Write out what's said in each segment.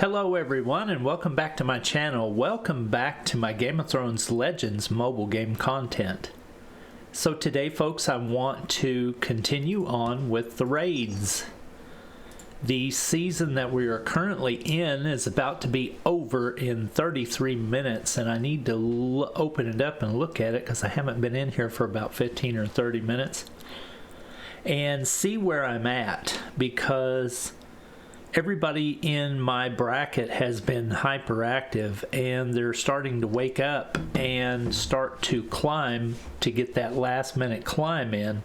Hello everyone and welcome back to my channel. Welcome back to my Game of Thrones Legends mobile game content. So today folks, I want to continue on with the raids. The season that we are currently in is about to be over in 33 minutes and I need to open it up and look at it because I haven't been in here for about 15 or 30 minutes and see where I'm at, because everybody in my bracket has been hyperactive and they're starting to wake up and start to climb to get that last minute climb in.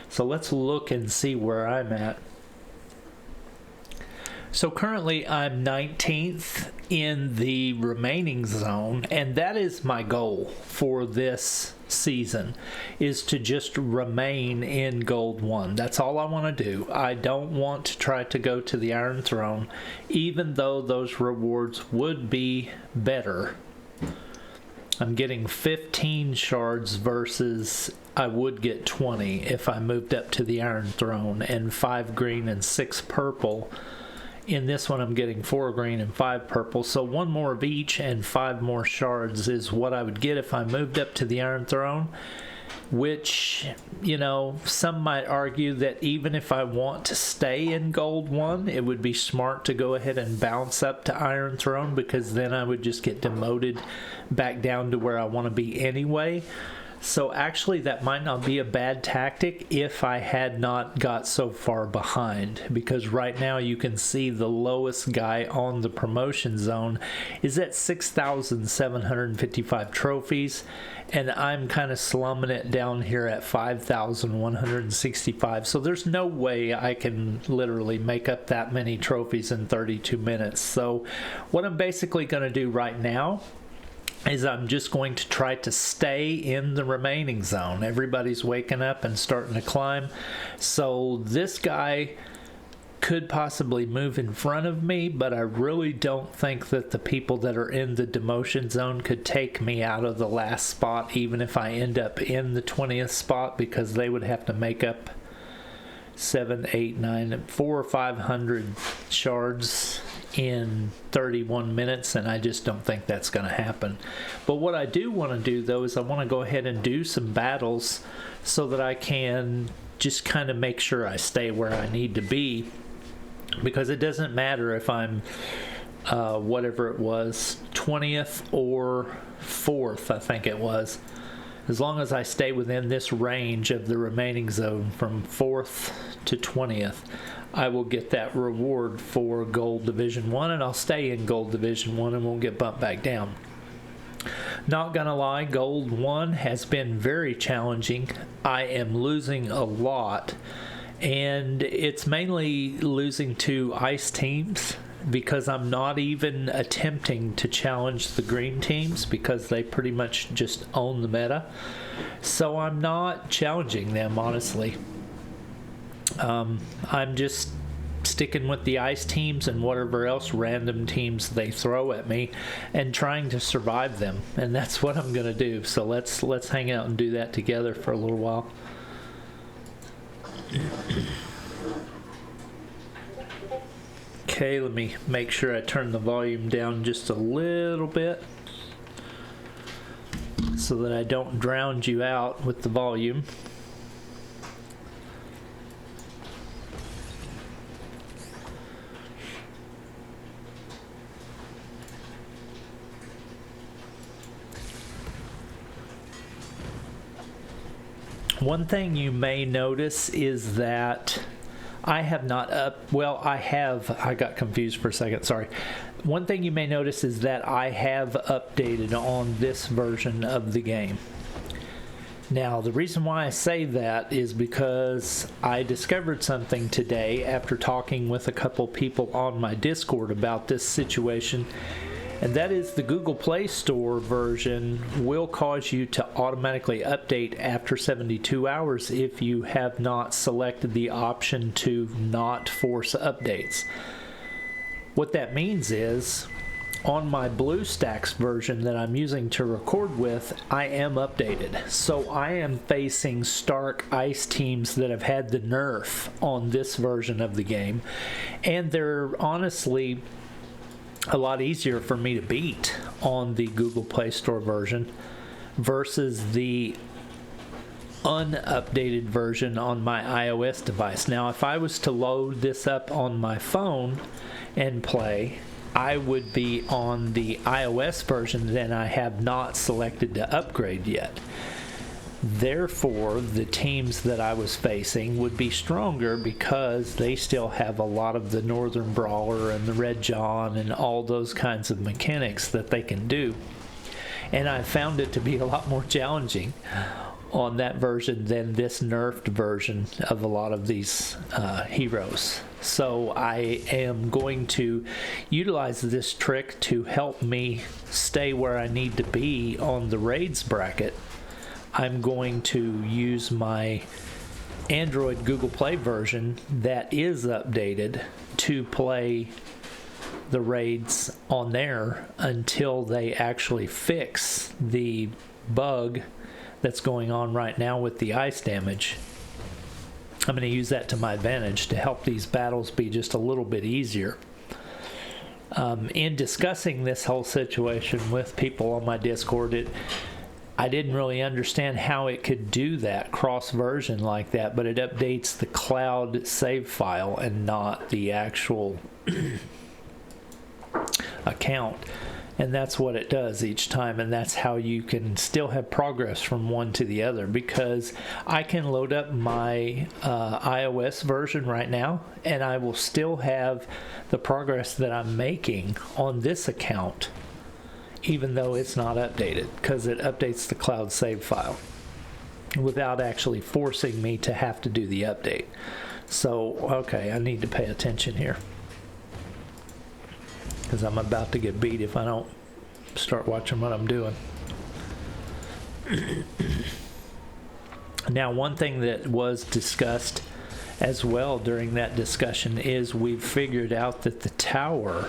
So let's look and see where I'm at. So currently I'm 19th in the remaining zone, and that is my goal for this season, is to just remain in gold 1. That's all I want to do. I don't want to try to go to the Iron Throne, even though those rewards would be better. I'm getting 15 shards versus I would get 20 if I moved up to the Iron Throne, and 5 green and 6 purple. In this one I'm getting 4 green and 5 purple, so 1 more of each and 5 more shards is what I would get if I moved up to the Iron Throne, which, you know, some might argue that even if I want to stay in gold 1, it would be smart to go ahead and bounce up to Iron Throne, because then I would just get demoted back down to where I want to be anyway. So actually that might not be a bad tactic if I had not got so far behind, because right now you can see the lowest guy on the promotion zone is at 6,755 trophies, and I'm kind of slumming it down here at 5,165. So there's no way I can literally make up that many trophies in 32 minutes. So what I'm basically going to do right now is I'm just going to try to stay in the remaining zone. Everybody's waking up and starting to climb. So this guy could possibly move in front of me, but I really don't think that the people that are in the demotion zone could take me out of the last spot, even if I end up in the 20th spot, because they would have to make up 400 or 500 shards in 31 minutes, and I just don't think that's going to happen. But what I do want to do though is I want to go ahead and do some battles so that I can just kind of make sure I stay where I need to be, because it doesn't matter if I'm whatever it was, 20th or 4th, I think it was. As long as I stay within this range of the remaining zone from 4th to 20th, I will get that reward for Gold Division 1, and I'll stay in Gold Division 1 and won't get bumped back down. Not gonna lie, Gold 1 has been very challenging. I am losing a lot, and it's mainly losing to ice teams, because I'm not even attempting to challenge the green teams because they pretty much just own the meta. So I'm not challenging them, honestly. I'm just sticking with the ice teams and whatever else random teams they throw at me and trying to survive them, and that's what I'm gonna do. So let's hang out and do that together for a little while. Okay, let me make sure I turn the volume down just a little bit so that I don't drown you out with the volume. One thing you may notice is that I have not I got confused for a second, sorry. One thing you may notice is that I have updated on this version of the game. Now, the reason why I say that is because I discovered something today after talking with a couple people on my Discord about this situation, and that is the Google Play Store version will cause you to automatically update after 72 hours if you have not selected the option to not force updates. What that means is, on my BlueStacks version that I'm using to record with, I am updated. So I am facing Stark ice teams that have had the nerf on this version of the game, and they're honestly a lot easier for me to beat on the Google Play Store version versus the unupdated version on my iOS device. Now, if I was to load this up on my phone and play, I would be on the iOS version, then I have not selected to upgrade yet. Therefore, the teams that I was facing would be stronger because they still have a lot of the Northern Brawler and the Red John and all those kinds of mechanics that they can do. And I found it to be a lot more challenging on that version than this nerfed version of a lot of these heroes. So I am going to utilize this trick to help me stay where I need to be on the raids bracket. I'm going to use my Android Google Play version that is updated to play the raids on there until they actually fix the bug that's going on right now with the ice damage. I'm going to use that to my advantage to help these battles be just a little bit easier. In discussing this whole situation with people on my Discord, I didn't really understand how it could do that cross version like that, but it updates the cloud save file and not the actual account. And that's what it does each time, and that's how you can still have progress from one to the other, because I can load up my iOS version right now and I will still have the progress that I'm making on this account even though it's not updated, because it updates the cloud save file without actually forcing me to have to do the update. So okay, I need to pay attention here, because I'm about to get beat if I don't start watching what I'm doing. Now, one thing that was discussed as well during that discussion is we've figured out that the tower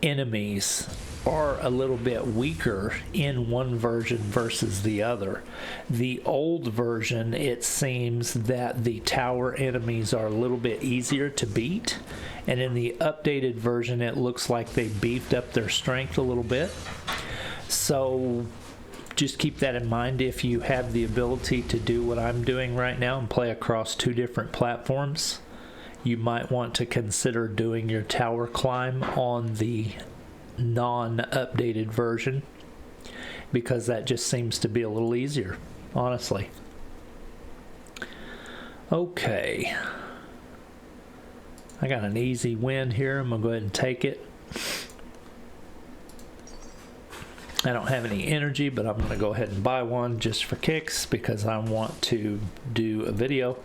enemies are a little bit weaker in one version versus the other. The old version, it seems that the tower enemies are a little bit easier to beat, and in the updated version it looks like they beefed up their strength a little bit. So just keep that in mind if you have the ability to do what I'm doing right now and play across two different platforms. You might want to consider doing your tower climb on the non-updated version, because that just seems to be a little easier, honestly. Okay, I got an easy win here. I'm gonna go ahead and take it. I don't have any energy, but I'm gonna go ahead and buy one just for kicks because I want to do a video.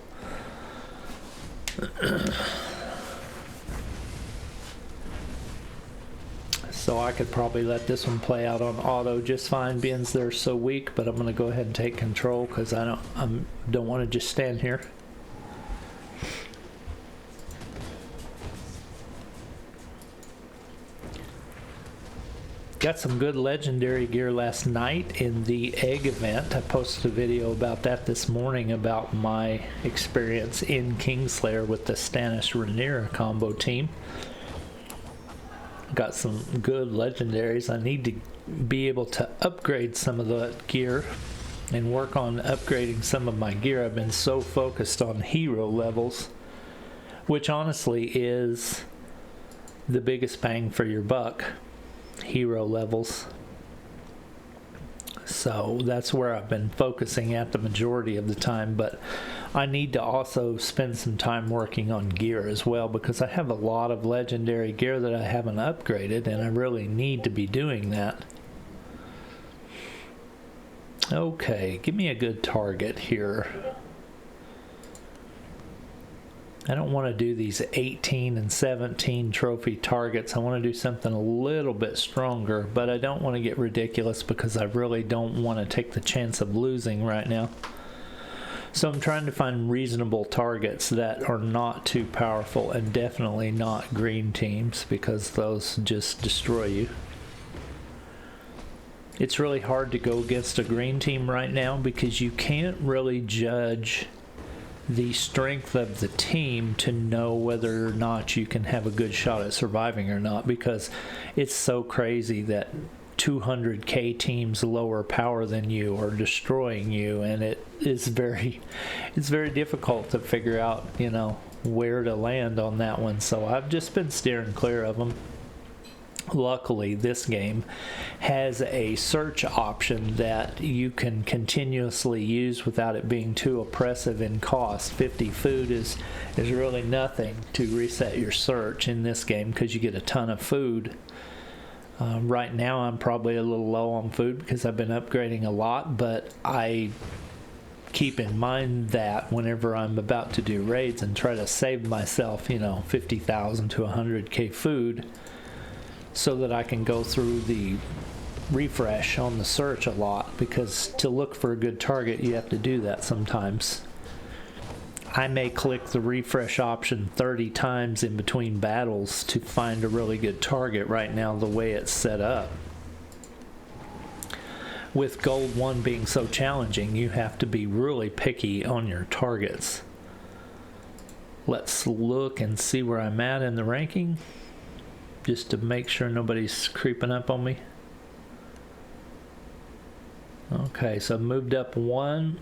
So I could probably let this one play out on auto just fine, being they're so weak, but I'm going to go ahead and take control because I don't want to just stand here. Got some good legendary gear last night in the egg event. I posted a video about that this morning, about my experience in Kingslayer with the Stannis Rhaenyra combo team. Got some good legendaries. I need to be able to upgrade some of the gear and work on upgrading some of my gear. I've been so focused on hero levels, which honestly is the biggest bang for your buck, hero levels. So that's where I've been focusing at the majority of the time, but I need to also spend some time working on gear as well, because I have a lot of legendary gear that I haven't upgraded, and I really need to be doing that. Okay, give me a good target here. I don't want to do these 18 and 17 trophy targets. I want to do something a little bit stronger, but I don't want to get ridiculous because I really don't want to take the chance of losing right now. So I'm trying to find reasonable targets that are not too powerful, and definitely not green teams, because those just destroy you. It's really hard to go against a green team right now because you can't really judge the strength of the team to know whether or not you can have a good shot at surviving or not, because it's so crazy that 200k teams lower power than you are destroying you, and it's very difficult to figure out, you know, where to land on that one. So I've just been steering clear of them. Luckily, this game has a search option that you can continuously use without it being too oppressive in cost. 50 food is really nothing to reset your search in this game, because you get a ton of food. Right now I'm probably a little low on food because I've been upgrading a lot, but I keep in mind that whenever I'm about to do raids and try to save myself, you know, 50,000 to 100k food, so that I can go through the refresh on the search a lot, because to look for a good target you have to do that sometimes. I may click the refresh option 30 times in between battles to find a really good target right now, the way it's set up. With Gold 1 being so challenging, you have to be really picky on your targets. Let's look and see where I'm at in the ranking, just to make sure nobody's creeping up on me. Okay, so I've moved up 1.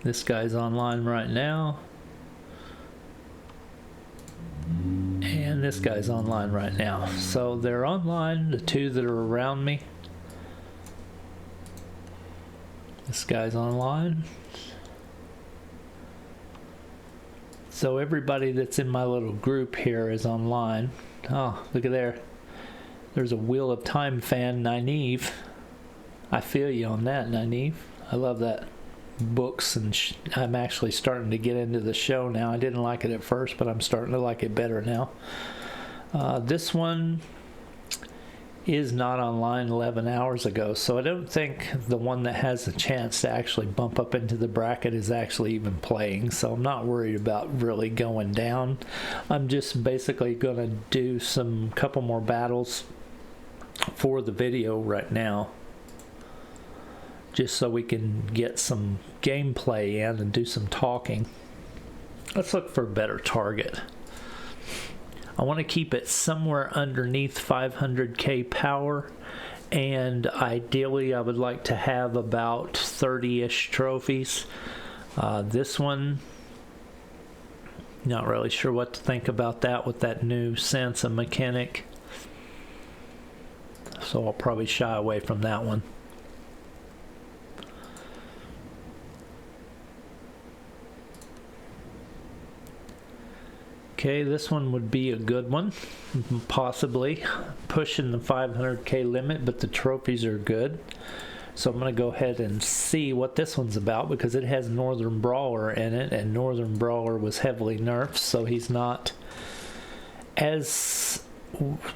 This guy's online right now. And this guy's online right now. So they're online, the two that are around me. This guy's online. So everybody that's in my little group here is online. Oh, look at there. There's a Wheel of Time fan, Nynaeve. I feel you on that, Nynaeve. I love that books, and I'm actually starting to get into the show now. I didn't like it at first, but I'm starting to like it better now. This one is not online 11 hours ago, so I don't think the one that has a chance to actually bump up into the bracket is actually even playing, so I'm not worried about really going down. I'm just basically going to do some couple more battles for the video right now, just so we can get some gameplay in and do some talking. Let's look for a better target. I want to keep it somewhere underneath 500k power, and ideally I would like to have about 30-ish trophies. This one, not really sure what to think about that with that new Sansa mechanic, so I'll probably shy away from that one. Okay, this one would be a good one, possibly pushing the 500k limit, but the trophies are good. So I'm going to go ahead and see what this one's about, because it has Northern Brawler in it, and Northern Brawler was heavily nerfed, so he's not as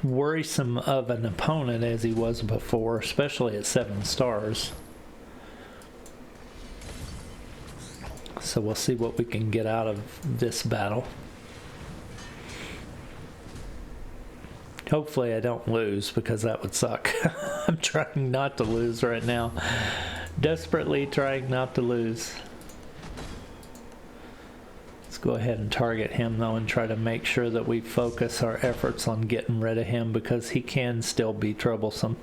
worrisome of an opponent as he was before, especially at 7 stars. So we'll see what we can get out of this battle. Hopefully I don't lose, because that would suck. I'm trying not to lose right now. Desperately trying not to lose. Let's go ahead and target him though, and try to make sure that we focus our efforts on getting rid of him, because he can still be troublesome.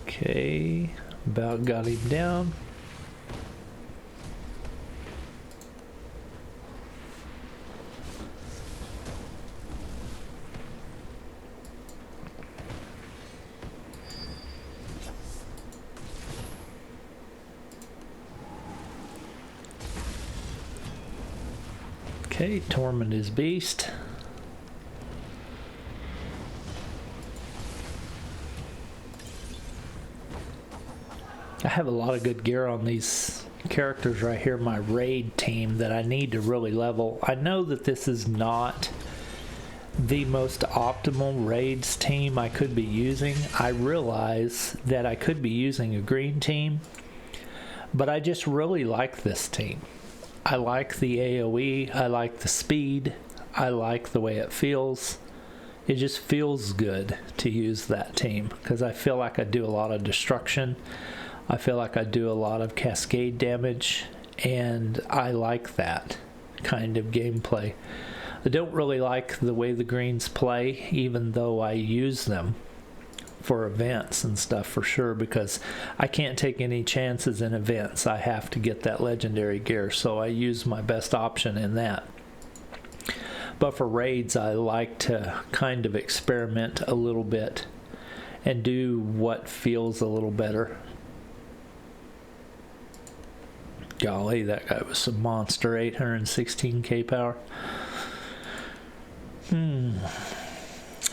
Okay. About got him down. Okay, torment his beast. I have a lot of good gear on these characters right here, my raid team, that I need to really level. I know that this is not the most optimal raids team I could be using. I realize that I could be using a green team, but I just really like this team. I like the AoE, I like the speed, I like the way it feels. it just feels good to use that team because I feel like I do a lot of destruction. I feel like I do a lot of cascade damage, and I like that kind of gameplay. I don't really like the way the greens play, even though I use them for events and stuff for sure, because I can't take any chances in events. I have to get that legendary gear, so I use my best option in that. But for raids, I like to kind of experiment a little bit and do what feels a little better. Golly, that guy was a monster. 816k power.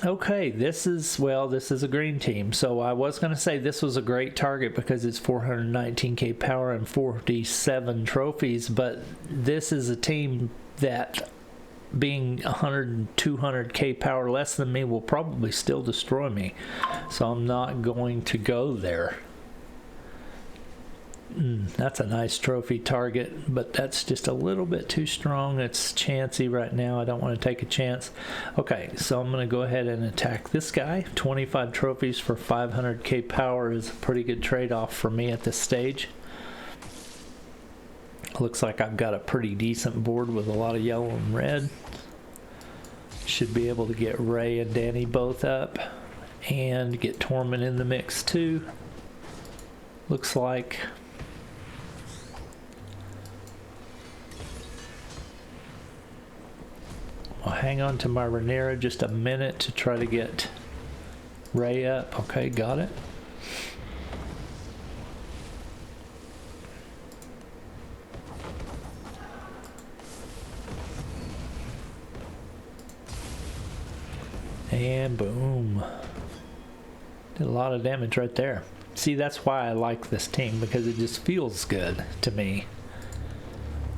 Okay, this is a green team. So I was going to say this was a great target because it's 419k power and 47 trophies, but this is a team that, being 100 and 200k power less than me, will probably still destroy me. So I'm not going to go there. That's a nice trophy target, but that's just a little bit too strong. It's chancy right now. I don't want to take a chance. Okay, so I'm going to go ahead and attack this guy. 25 trophies for 500k power is a pretty good trade-off for me at this stage. Looks like I've got a pretty decent board with a lot of yellow and red. Should be able to get Ray and Danny both up and get Torment in the mix too. Looks like. I'll hang on to my Rhaenyra just a minute to try to get Ray up. Okay, got it. And boom. Did a lot of damage right there. See, that's why I like this team, because it just feels good to me.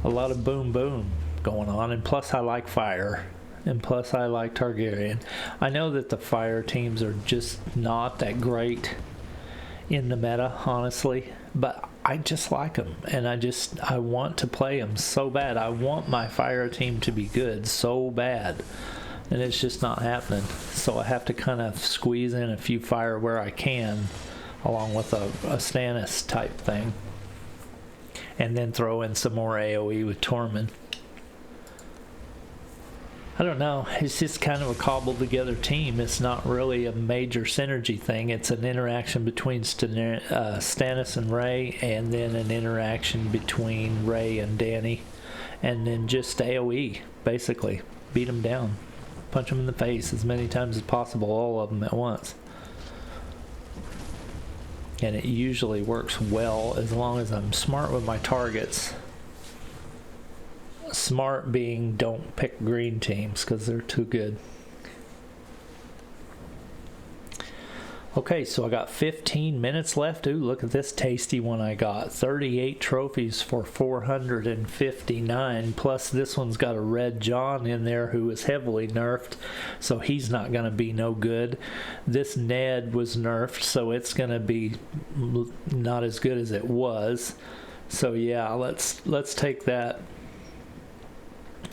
A lot of boom boom going on, and plus I like fire, and plus I like Targaryen. I know that the fire teams are just not that great in the meta, honestly, but I just like them, and I want to play them so bad. I want my fire team to be good so bad, and it's just not happening. So I have to kind of squeeze in a few fire where I can, along with a Stannis type thing, and then throw in some more AoE with Tormund. I don't know, it's just kind of a cobbled together team. It's not really a major synergy thing. It's an interaction between Stannis and Ray, and then an interaction between Ray and Danny, and then just AoE, basically. Beat them down. Punch them in the face as many times as possible, all of them at once. And it usually works well as long as I'm smart with my targets. Smart being, don't pick green teams because they're too good. Okay, so I got 15 minutes left. Ooh, look at this tasty one I got. 38 trophies for 459. Plus this one's got a Red John in there who is heavily nerfed, so he's not going to be no good. This Ned was nerfed, so it's going to be not as good as it was. So yeah, let's take that.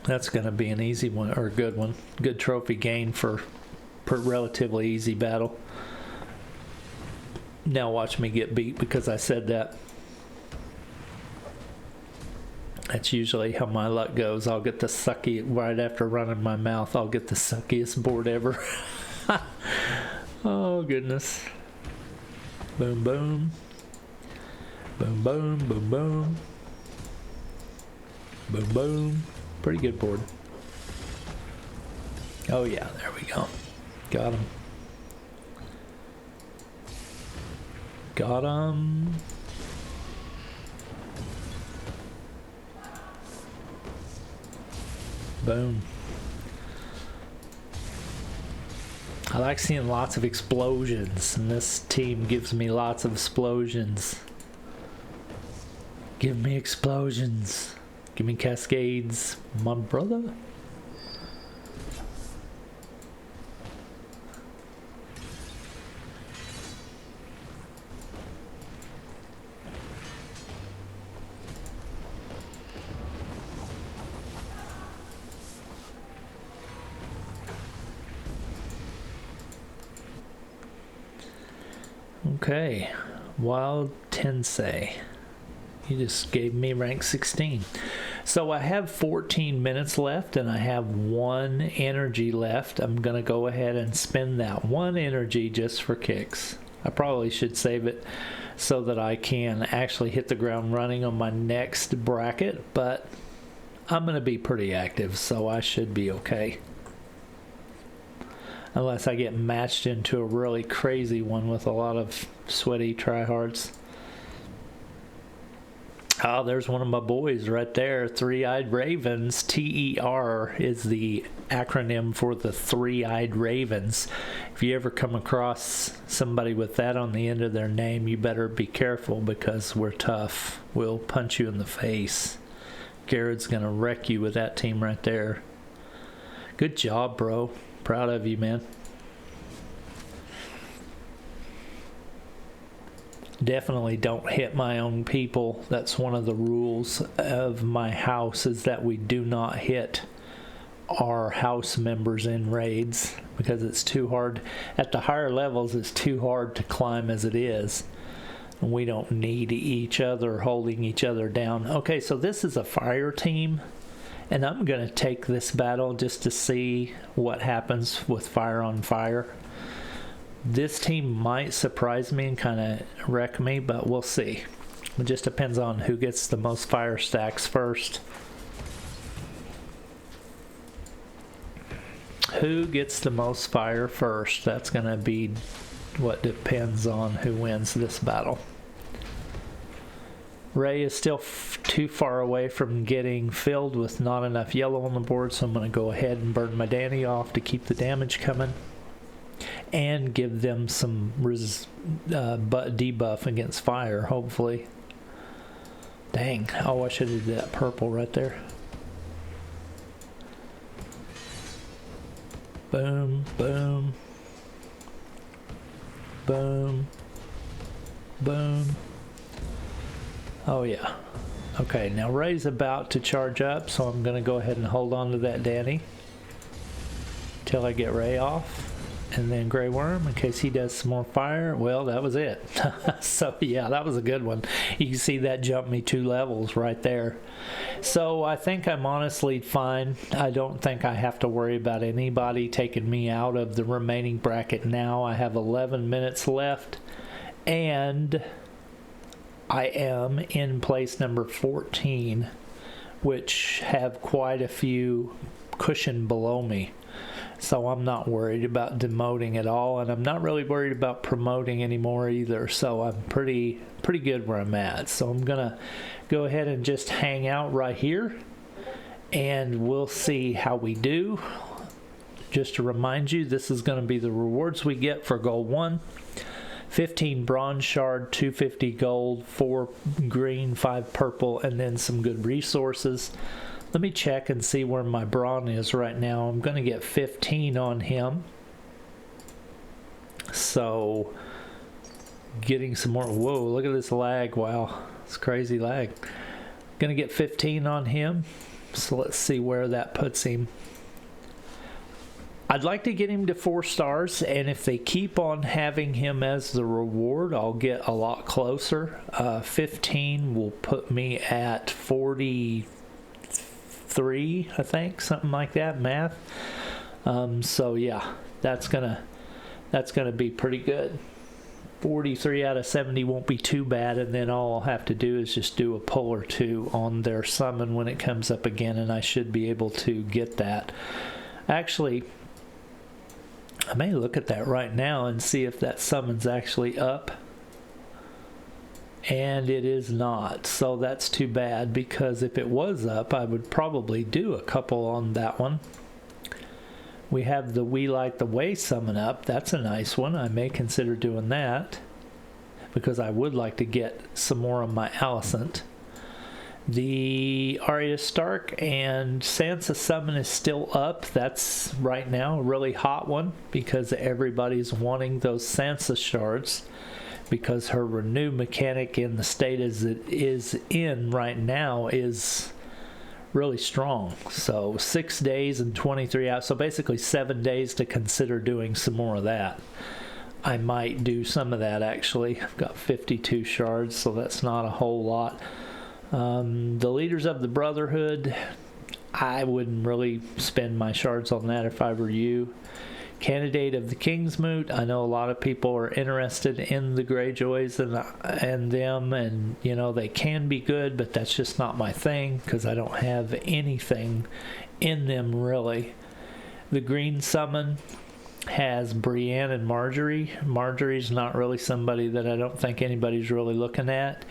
That's going to be an easy one, or a good one. Good trophy gain for relatively easy battle. Now watch me get beat because I said that. That's usually how my luck goes. I'll get the sucky right after running my mouth. I'll get the suckiest board ever. Oh goodness. Boom boom. Boom boom boom boom. Boom boom. Pretty good board. Oh yeah, there we go. Got him. Got him. Boom. I like seeing lots of explosions, and this team gives me lots of explosions. Give me explosions. Give me cascades, my brother. Okay, Wild Tensei. You just gave me rank 16. So I have 14 minutes left and I have 1 energy left. I'm going to go ahead and spend that 1 energy just for kicks. I probably should save it so that I can actually hit the ground running on my next bracket, but I'm going to be pretty active, so I should be okay. Unless I get matched into a really crazy one with a lot of sweaty tryhards. Oh, there's one of my boys right there. Three-Eyed Ravens. TER is the acronym for the Three-Eyed Ravens. If you ever come across somebody with that on the end of their name, you better be careful because we're tough. We'll punch you in the face. Garrett's going to wreck you with that team right there. Good job, bro. Proud of you, man. Definitely don't hit my own people. That's one of the rules of my house, is that we do not hit our house members in raids because it's too hard. At the higher levels, it's too hard to climb as it is. And we don't need each other holding each other down. Okay, so this is a fire team, and I'm going to take this battle just to see what happens with fire on fire. This team might surprise me and kind of wreck me, but we'll see. It just depends on who gets the most fire stacks first. Who gets the most fire first? That's going to be what depends on who wins this battle. Ray is still too far away from getting filled with not enough yellow on the board, so I'm going to go ahead and burn my Danny off to keep the damage coming and give them some debuff against fire, hopefully. Dang. Oh, I should have did that purple right there. Boom, boom. Boom. Boom. Oh, yeah. Okay, now Ray's about to charge up, so I'm going to go ahead and hold on to that Danny till I get Ray off. And then Grey Worm, in case he does some more fire. Well, that was it. So, yeah, that was a good one. You can see that jumped me 2 levels right there. So, I think I'm honestly fine. I don't think I have to worry about anybody taking me out of the remaining bracket now. I have 11 minutes left. And I am in place number 14, which have quite a few cushion below me. So I'm not worried about demoting at all, and I'm not really worried about promoting anymore either. So I'm pretty good where I'm at. So I'm gonna go ahead and just hang out right here, and we'll see how we do. Just to remind you, this is going to be the rewards we get for gold 1. 15 bronze shard, 250 gold, 4 green, 5 purple, and then some good resources. Let me check and see where my Bron is right now. I'm going to get 15 on him. So, getting some more. Whoa, look at this lag. Wow, it's crazy lag. Going to get 15 on him. So, let's see where that puts him. I'd like to get him to 4 stars, and if they keep on having him as the reward, I'll get a lot closer. 15 will put me at 43, I think, something like that, math. So yeah, that's gonna be pretty good. 43 out of 70 won't be too bad, and then all I'll have to do is just do a pull or 2 on their summon when it comes up again, and I should be able to get that. Actually, I may look at that right now and see if that summon's actually up. And it is not. So that's too bad, because if it was up, I would probably do a couple on that one. We have the We Light the Way summon up. That's a nice one. I may consider doing that, because I would like to get some more of my Alicent. The Arya Stark and Sansa summon is still up. That's right now a really hot one, because everybody's wanting those Sansa shards, because her renew mechanic in the state as it is in right now is really strong. So 6 days and 23 hours. So basically 7 days to consider doing some more of that. I might do some of that actually. I've got 52 shards, so that's not a whole lot. The leaders of the Brotherhood, I wouldn't really spend my shards on that if I were you. Candidate of the King's Moot, I know a lot of people are interested in the Greyjoys and them, and you know, they can be good, but that's just not my thing because I don't have anything in them really. The Green Summon has Brienne and Marjorie. Marjorie's not really somebody that I don't think anybody's really looking at.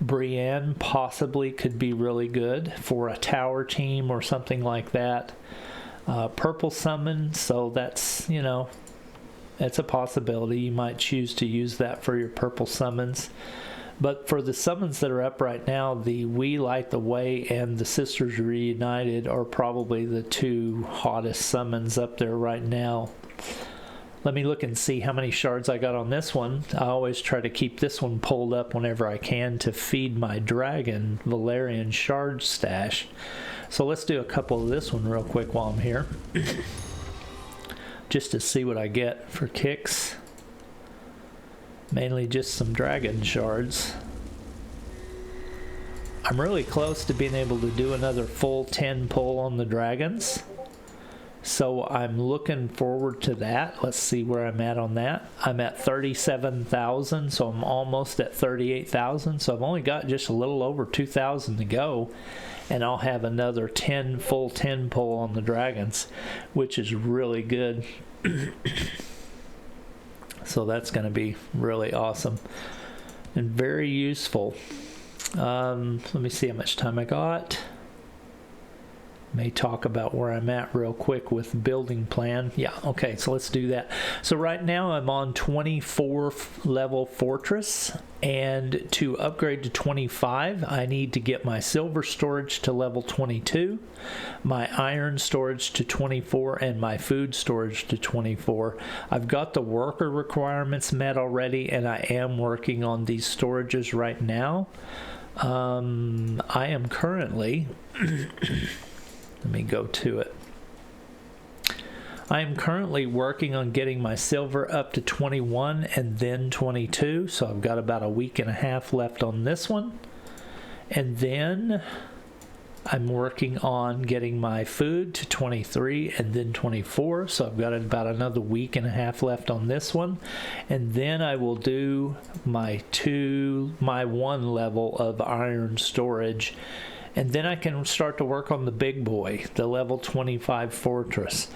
Brienne possibly could be really good for a tower team or something like that. Purple Summon, so that's, you know, that's a possibility. You might choose to use that for your purple summons. But for the summons that are up right now, the We Light the Way and the Sisters Reunited are probably the two hottest summons up there right now. Let me look and see how many shards I got on this one. I always try to keep this one pulled up whenever I can to feed my dragon Valerian shard stash. So let's do a couple of this one real quick while I'm here. Just to see what I get for kicks. Mainly just some dragon shards. I'm really close to being able to do another full 10 pull on the dragons. So I'm looking forward to that. Let's see where I'm at on that. I'm at 37,000, so I'm almost at 38,000. So I've only got just a little over 2,000 to go. And I'll have another full 10 pull on the dragons, which is really good. So that's going to be really awesome and very useful. Let me see how much time I got. May talk about where I'm at real quick with building plan. Yeah, okay, so let's do that. So right now I'm on 24 level fortress, and to upgrade to 25 I need to get my silver storage to level 22, my iron storage to 24, and my food storage to 24. I've got the worker requirements met already, and I am working on these storages right now. I am currently let me go to it. I am currently working on getting my silver up to 21 and then 22. So I've got about a week and a half left on this one. And then I'm working on getting my food to 23 and then 24. So I've got about another week and a half left on this one. And then I will do my 1 level of iron storage. And then I can start to work on the big boy, the level 25 fortress.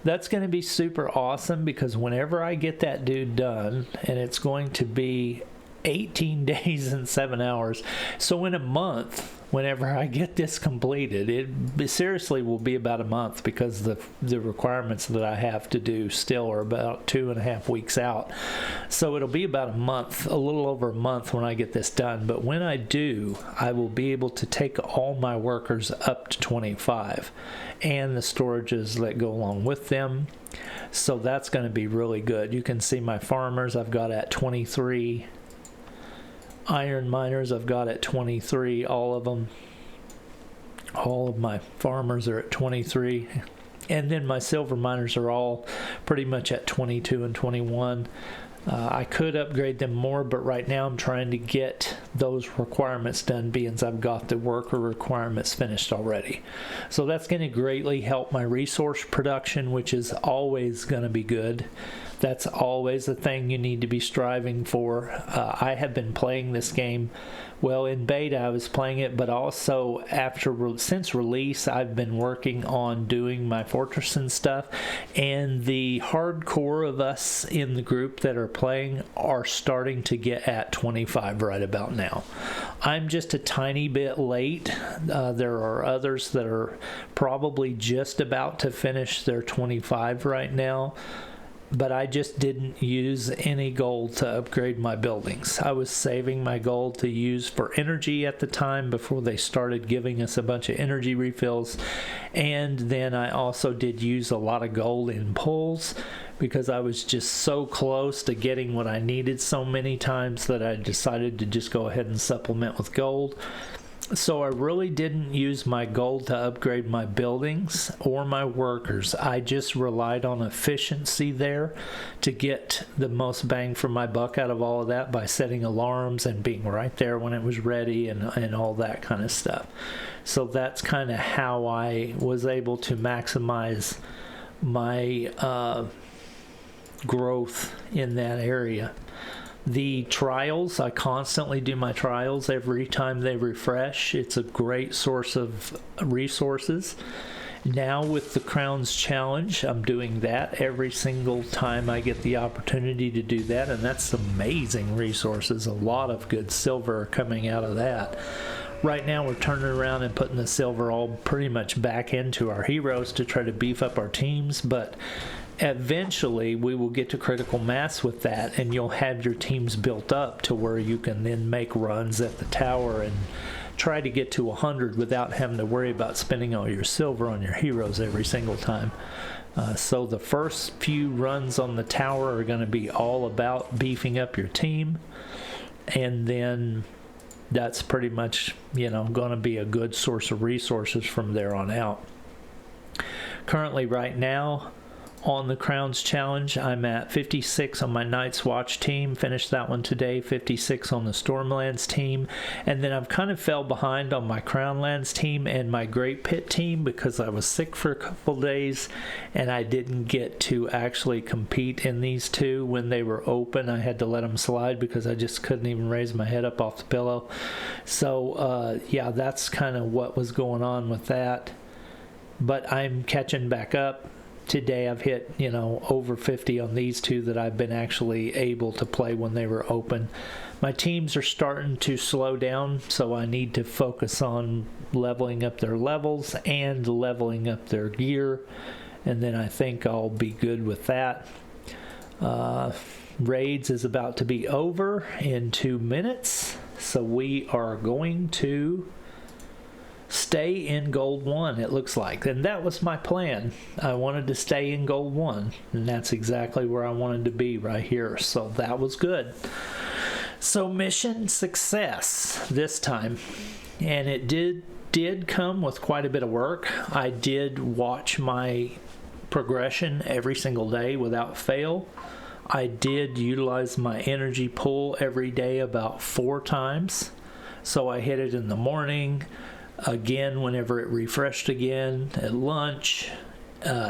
That's going to be super awesome because whenever I get that dude done, and it's going to be 18 days and 7 hours. So in a month, whenever I get this completed, it seriously will be about a month because the requirements that I have to do still are about 2.5 weeks out. So it'll be about a month, a little over a month when I get this done. But when I do, I will be able to take all my workers up to 25 and the storages that go along with them. So that's going to be really good. You can see my farmers I've got at 23. Iron miners I've got at 23, all of them. All of my farmers are at 23. And then my silver miners are all pretty much at 22 and 21. I could upgrade them more, but right now I'm trying to get those requirements done, being I've got the worker requirements finished already. So that's going to greatly help my resource production, which is always going to be good. That's always a thing you need to be striving for. I have been playing this game, well, in beta I was playing it, but also since release I've been working on doing my fortress and stuff, and the hardcore of us in the group that are playing are starting to get at 25 right about now. I'm just a tiny bit late. There are others that are probably just about to finish their 25 right now. But I just didn't use any gold to upgrade my buildings. I was saving my gold to use for energy at the time before they started giving us a bunch of energy refills. And then I also did use a lot of gold in pulls because I was just so close to getting what I needed so many times that I decided to just go ahead and supplement with gold. So I really didn't use my gold to upgrade my buildings or my workers. I just relied on efficiency there to get the most bang for my buck out of all of that by setting alarms and being right there when it was ready and all that kind of stuff. So that's kind of how I was able to maximize my growth in that area. The trials, I constantly do my trials every time they refresh. It's a great source of resources. Now with the Crowns Challenge, I'm doing that every single time I get the opportunity to do that, and that's amazing resources. A lot of good silver coming out of that. Right now we're turning around and putting the silver all pretty much back into our heroes to try to beef up our teams, but eventually we will get to critical mass with that, and you'll have your teams built up to where you can then make runs at the tower and try to get to 100 without having to worry about spending all your silver on your heroes every single time. So the first few runs on the tower are going to be all about beefing up your team, and then that's pretty much, going to be a good source of resources from there on out. Currently right now on the Crowns Challenge, I'm at 56 on my Night's Watch team. Finished that one today. 56 on the Stormlands team. And then I've kind of fell behind on my Crownlands team and my Great Pit team because I was sick for a couple days and I didn't get to actually compete in these two when they were open. I had to let them slide because I just couldn't even raise my head up off the pillow. So yeah, that's kind of what was going on with that. But I'm catching back up. Today I've hit, over 50 on these two that I've been actually able to play when they were open. My teams are starting to slow down, so I need to focus on leveling up their levels and leveling up their gear, and then I think I'll be good with that. Raids is about to be over in 2 minutes, so we are going to stay in gold 1, it looks like, and that was my plan. I wanted to stay in gold 1, and that's exactly where I wanted to be right here, so that was good. So mission success this time, and it did come with quite a bit of work. I did watch my progression every single day without fail. I did utilize my energy pool every day about 4 times, so I hit it in the morning, again whenever it refreshed again, at lunch,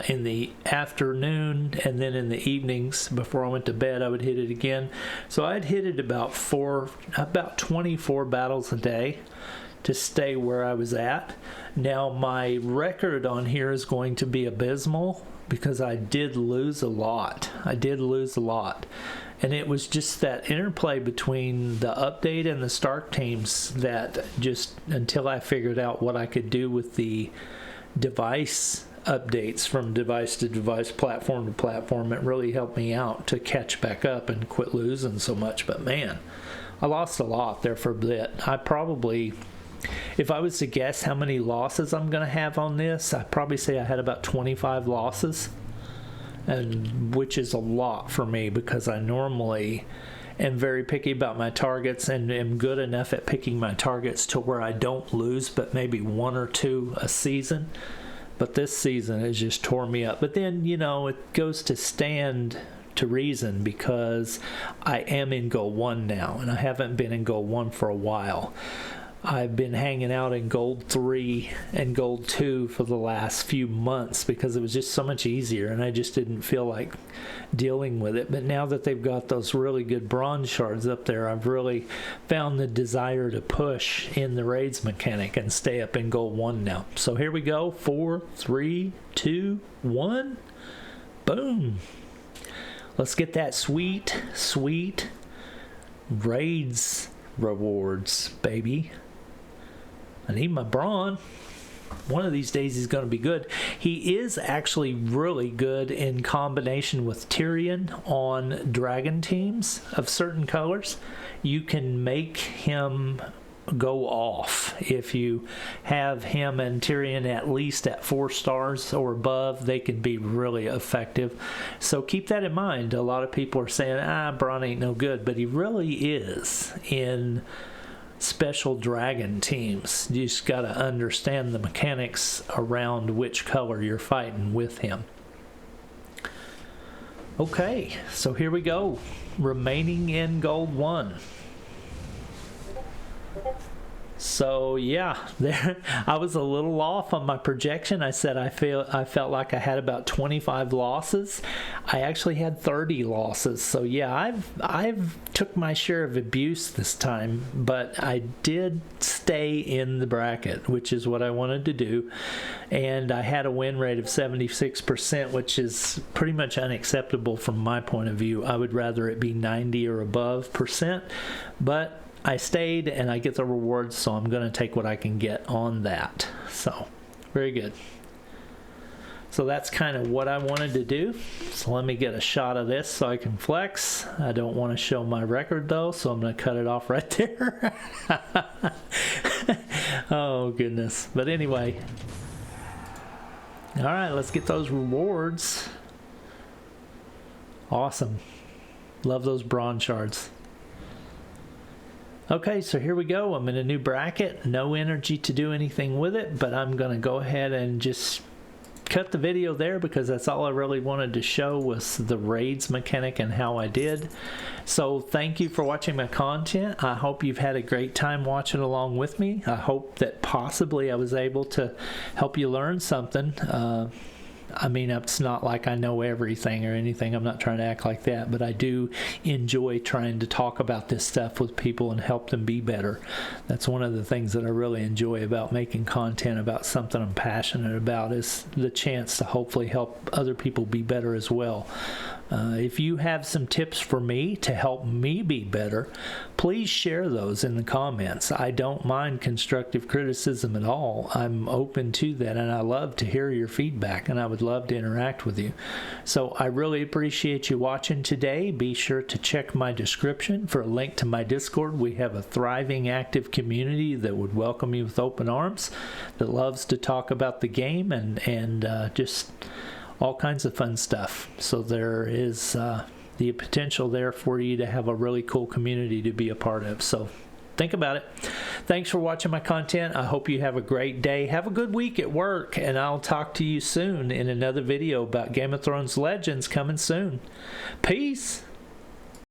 in the afternoon, and then in the evenings before I went to bed I would hit it again. So I'd hit it about 24 battles a day to stay where I was at. Now my record on here is going to be abysmal because I did lose a lot. And it was just that interplay between the update and the Stark teams that just, until I figured out what I could do with the device updates from device to device, platform to platform, it really helped me out to catch back up and quit losing so much. But man, I lost a lot there for a bit. I probably, if I was to guess how many losses I'm going to have on this, I'd probably say I had about 25 losses. And which is a lot for me because I normally am very picky about my targets and am good enough at picking my targets to where I don't lose but maybe 1 or 2 a season. But this season has just tore me up. But then, it goes to stand to reason because I am in gold 1 now and I haven't been in gold 1 for a while. I've been hanging out in gold 3 and gold 2 for the last few months because it was just so much easier and I just didn't feel like dealing with it. But now that they've got those really good bronze shards up there, I've really found the desire to push in the raids mechanic and stay up in gold 1 now. So here we go. 4, 3, 2, 1. Boom. Let's get that sweet raids rewards, baby. I need my Bron. One of these days he's going to be good. He is actually really good in combination with Tyrion on dragon teams of certain colors. You can make him go off. If you have him and Tyrion at least at 4 stars or above, they can be really effective. So keep that in mind. A lot of people are saying, Bron ain't no good, but he really is in special dragon teams. You just got to understand the mechanics around which color you're fighting with him. Okay, so here we go. Remaining in gold 1. So yeah, there I was a little off on my projection. I said I felt like I had about 25 losses. I actually had 30 losses. So yeah, I've took my share of abuse this time, but I did stay in the bracket, which is what I wanted to do. And I had a win rate of 76%, which is pretty much unacceptable from my point of view. I would rather it be 90 or above percent, but I stayed and I get the rewards, so I'm going to take what I can get on that. So, very good. So that's kind of what I wanted to do. So let me get a shot of this so I can flex. I don't want to show my record though, so I'm going to cut it off right there. Oh goodness. But anyway. Alright, let's get those rewards. Awesome. Love those Bron shards. Okay, so here we go. I'm in a new bracket. No energy to do anything with it, but I'm going to go ahead and just cut the video there because that's all I really wanted to show was the raids mechanic and how I did. So thank you for watching my content. I hope you've had a great time watching along with me. I hope that possibly I was able to help you learn something. I mean, it's not like I know everything or anything. I'm not trying to act like that, but I do enjoy trying to talk about this stuff with people and help them be better. That's one of the things that I really enjoy about making content about something I'm passionate about, is the chance to hopefully help other people be better as well. If you have some tips for me to help me be better, please share those in the comments. I don't mind constructive criticism at all. I'm open to that, and I love to hear your feedback, and I would love to interact with you. So I really appreciate you watching today. Be sure to check my description for a link to my Discord. We have a thriving, active community that would welcome you with open arms, that loves to talk about the game and just all kinds of fun stuff. So there is the potential there for you to have a really cool community to be a part of. So think about it. Thanks for watching my content. I hope you have a great day. Have a good week at work, and I'll talk to you soon in another video about Game of Thrones Legends coming soon. Peace.